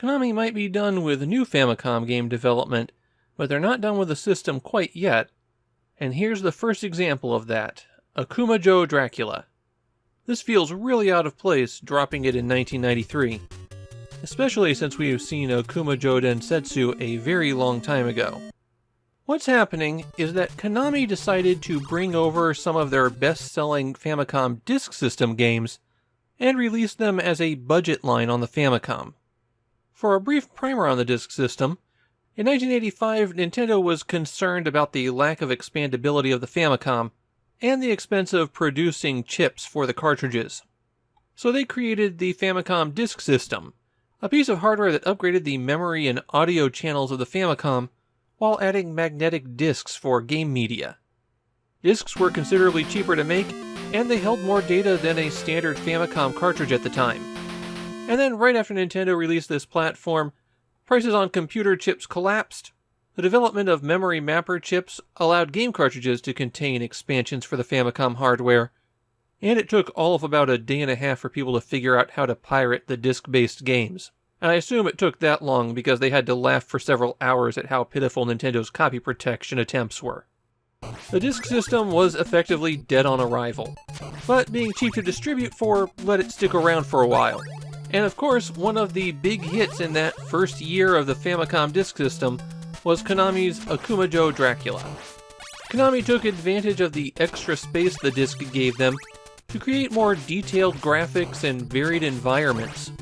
Konami might be done with new Famicom game development, but they're not done with the system quite yet. And here's the first example of that, Akumajou Dracula. This feels really out of place, dropping it in 1993. Especially since we have seen Akumajou Densetsu a very long time ago. What's happening is that Konami decided to bring over some of their best-selling Famicom Disk System games and release them as a budget line on the Famicom. For a brief primer on the Disk System, in 1985 Nintendo was concerned about the lack of expandability of the Famicom and the expense of producing chips for the cartridges. So they created the Famicom Disk System, a piece of hardware that upgraded the memory and audio channels of the Famicom while adding magnetic discs for game media. Discs were considerably cheaper to make, and they held more data than a standard Famicom cartridge at the time. And then right after Nintendo released this platform, prices on computer chips collapsed. The development of memory mapper chips allowed game cartridges to contain expansions for the Famicom hardware, and it took all of about a day and a half for people to figure out how to pirate the disc-based games. And I assume it took that long because they had to laugh for several hours at how pitiful Nintendo's copy protection attempts were. The disk system was effectively dead on arrival, but being cheap to distribute for let it stick around for a while. And of course, one of the big hits in that first year of the Famicom Disk System was Konami's Akumajou Dracula. Konami took advantage of the extra space the disc gave them to create more detailed graphics and varied environments.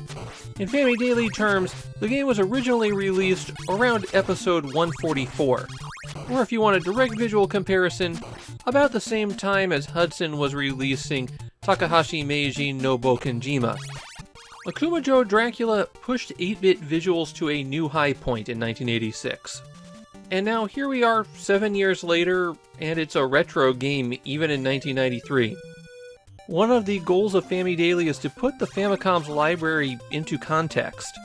In Famidaily terms, the game was originally released around episode 144, or if you want a direct visual comparison, about the same time as Hudson was releasing Takahashi Meiji no Bokenjima. Akumajou Dracula pushed 8-bit visuals to a new high point in 1986. And now here we are 7 years later, and it's a retro game even in 1993. One of the goals of Famidaily is to put the Famicom's library into context.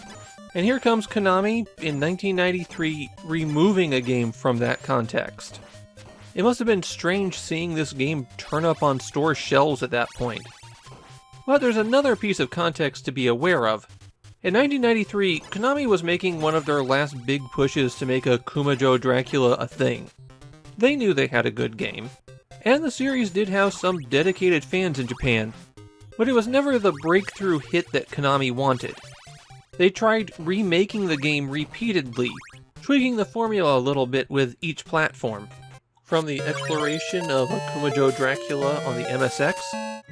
And here comes Konami in 1993 removing a game from that context. It must have been strange seeing this game turn up on store shelves at that point. But there's another piece of context to be aware of. In 1993, Konami was making one of their last big pushes to make Akumajou Dracula a thing. They knew they had a good game, and the series did have some dedicated fans in Japan, but it was never the breakthrough hit that Konami wanted. They tried remaking the game repeatedly, tweaking the formula a little bit with each platform. From the exploration of Akumajou Dracula on the MSX,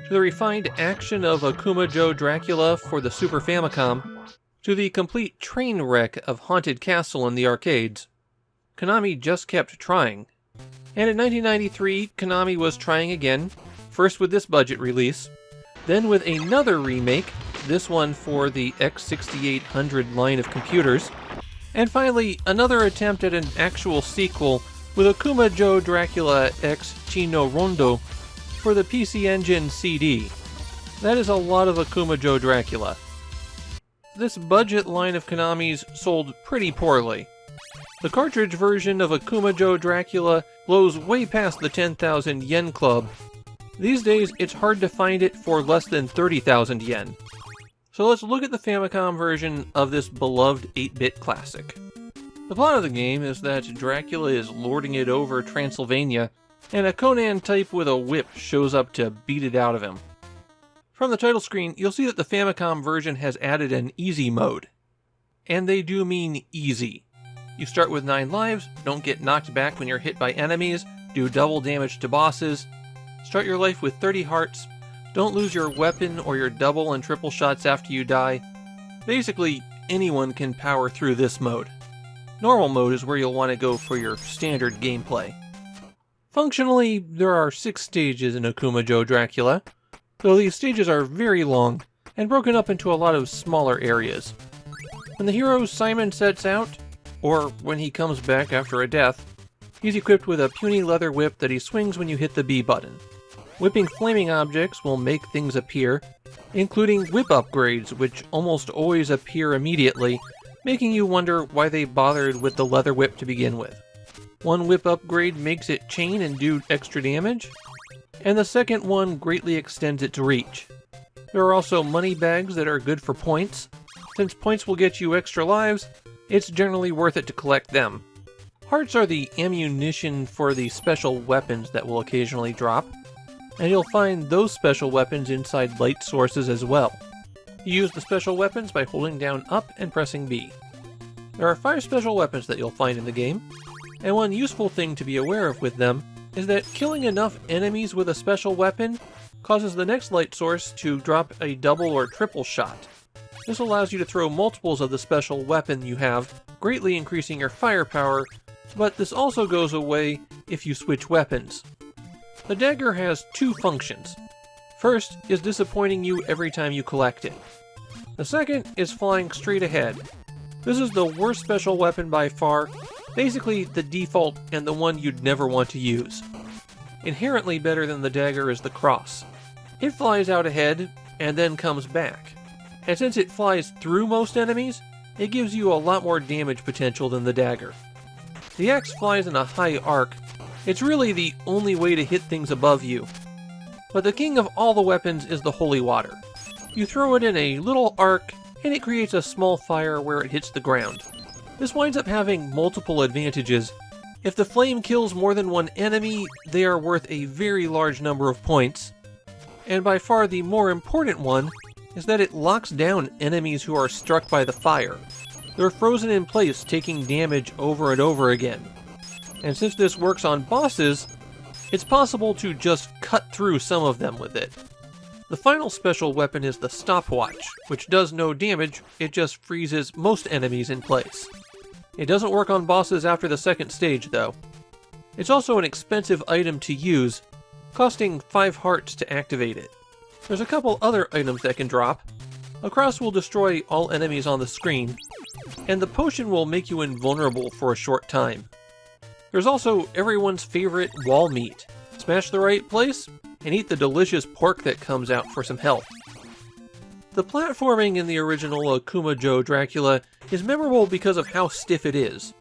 to the refined action of Akumajou Dracula for the Super Famicom, to the complete train wreck of Haunted Castle in the arcades, Konami just kept trying. And in 1993, Konami was trying again, first with this budget release, then with another remake, this one for the X6800 line of computers, and finally another attempt at an actual sequel with Akumajou Dracula X Chino Rondo for the PC Engine CD. That is a lot of Akumajou Dracula. This budget line of Konami's sold pretty poorly. The cartridge version of Akumajou Dracula blows way past the 10,000 yen club. These days, it's hard to find it for less than 30,000 yen. So let's look at the Famicom version of this beloved 8-bit classic. The plot of the game is that Dracula is lording it over Transylvania, and a Conan type with a whip shows up to beat it out of him. From the title screen, you'll see that the Famicom version has added an easy mode. And they do mean easy. You start with 9 lives, don't get knocked back when you're hit by enemies, do double damage to bosses, start your life with 30 hearts, don't lose your weapon or your double and triple shots after you die. Basically, anyone can power through this mode. Normal mode is where you'll want to go for your standard gameplay. Functionally, there are 6 stages in Akumajou Dracula, though these stages are very long and broken up into a lot of smaller areas. When the hero Simon sets out, or when he comes back after a death, he's equipped with a puny leather whip that he swings when you hit the B button. Whipping flaming objects will make things appear, including whip upgrades, which almost always appear immediately, making you wonder why they bothered with the leather whip to begin with. One whip upgrade makes it chain and do extra damage, and the second one greatly extends its reach. There are also money bags that are good for points, Since points will get you extra lives, it's generally worth it to collect them. Hearts are the ammunition for the special weapons that will occasionally drop, and you'll find those special weapons inside light sources as well. You use the special weapons by holding down up and pressing B. There are 5 special weapons that you'll find in the game, and one useful thing to be aware of with them is that killing enough enemies with a special weapon causes the next light source to drop a double or triple shot. This allows you to throw multiples of the special weapon you have, greatly increasing your firepower, but this also goes away if you switch weapons. The dagger has 2 functions. First is disappointing you every time you collect it. The second is flying straight ahead. This is the worst special weapon by far, basically the default and the one you'd never want to use. Inherently better than the dagger is the cross. It flies out ahead and then comes back. And since it flies through most enemies, it gives you a lot more damage potential than the dagger. The axe flies in a high arc. It's really the only way to hit things above you. But the king of all the weapons is the holy water. You throw it in a little arc, and it creates a small fire where it hits the ground. This winds up having multiple advantages. If the flame kills more than one enemy, they are worth a very large number of points. And by far the more important one is that it locks down enemies who are struck by the fire. They're frozen in place, taking damage over and over again. And since this works on bosses, it's possible to just cut through some of them with it. The final special weapon is the stopwatch, which does no damage, it just freezes most enemies in place. It doesn't work on bosses after the second stage though. It's also an expensive item to use, costing 5 hearts to activate it. There's a couple other items that can drop. A cross will destroy all enemies on the screen, and the potion will make you invulnerable for a short time. There's also everyone's favorite wall meat. Smash the right place, and eat the delicious pork that comes out for some health. The platforming in the original Akumajou Dracula is memorable because of how stiff it is.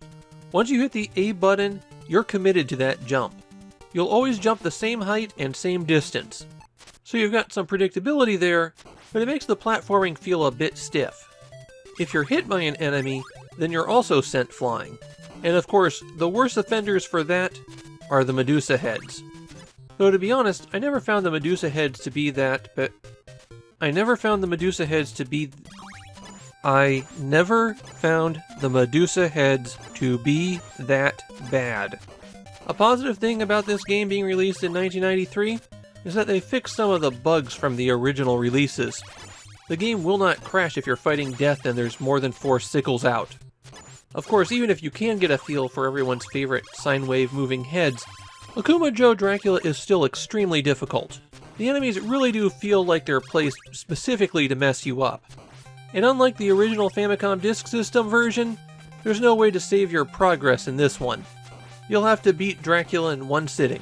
Once you hit the A button, you're committed to that jump. You'll always jump the same height and same distance. So you've got some predictability there, but it makes the platforming feel a bit stiff. If you're hit by an enemy, then you're also sent flying. And of course, the worst offenders for that are the Medusa heads. Though to be honest, I never found the Medusa heads to be that bad. A positive thing about this game being released in 1993 is that they fixed some of the bugs from the original releases. The game will not crash if you're fighting death and there's more than 4 sickles out. Of course, even if you can get a feel for everyone's favorite sine wave moving heads, Akumajou Dracula is still extremely difficult. The enemies really do feel like they're placed specifically to mess you up. And unlike the original Famicom Disk System version, there's no way to save your progress in this one. You'll have to beat Dracula in one sitting.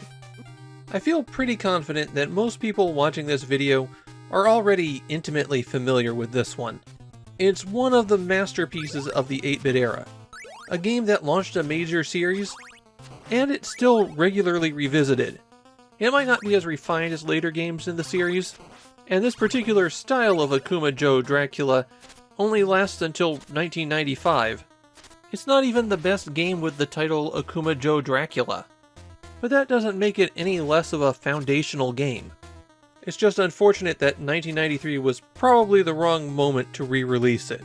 I feel pretty confident that most people watching this video are already intimately familiar with this one. It's one of the masterpieces of the 8-bit era, a game that launched a major series, and it's still regularly revisited. It might not be as refined as later games in the series, and this particular style of Akumajou Dracula only lasts until 1995. It's not even the best game with the title Akumajou Dracula. But that doesn't make it any less of a foundational game. It's just unfortunate that 1993 was probably the wrong moment to re-release it.